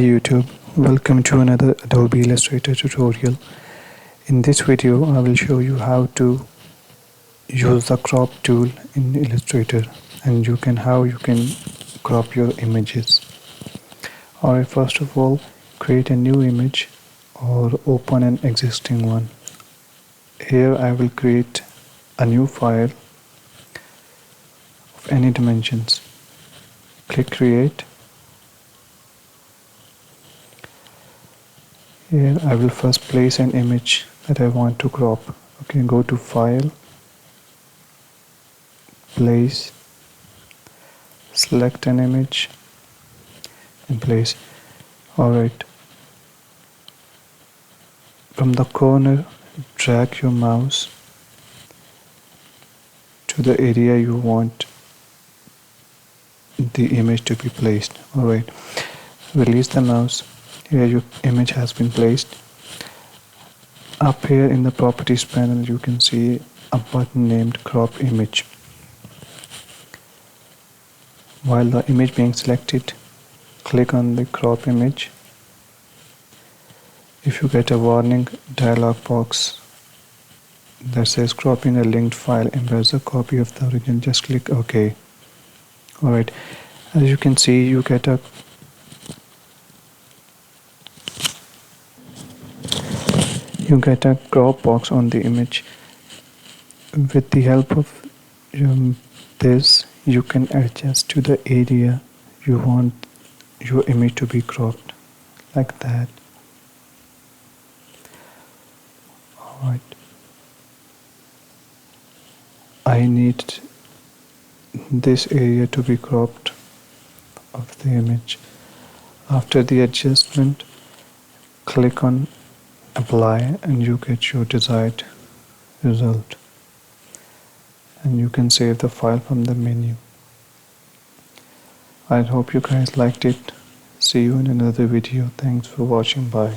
YouTube, welcome to another Adobe Illustrator tutorial. In this video I will show you how to use the crop tool in Illustrator and how you can crop your images. Alright, first of all, create a new image or open an existing one. Here I will create a new file of any dimensions. Click create. Here I will first place an image that I want to crop. Okay, go to file, place, select an image and place. Alright, from the corner drag your mouse to the area you want the image to be placed. Alright, release the mouse. Here your image has been placed. Up here in the properties panel you can see a button named crop image. While the image being selected, click on the crop image. If you get a warning dialog box that says cropping a linked file embeds a copy of the original, just click OK. Alright, as you can see you get a crop box on the image. With the help of this, you can adjust to the area you want your image to be cropped, like that. Alright, I need this area to be cropped of the image. After the adjustment, click on apply and you get your desired result, and you can save the file from the menu. I hope you guys liked it. See you in another video. Thanks for watching. Bye.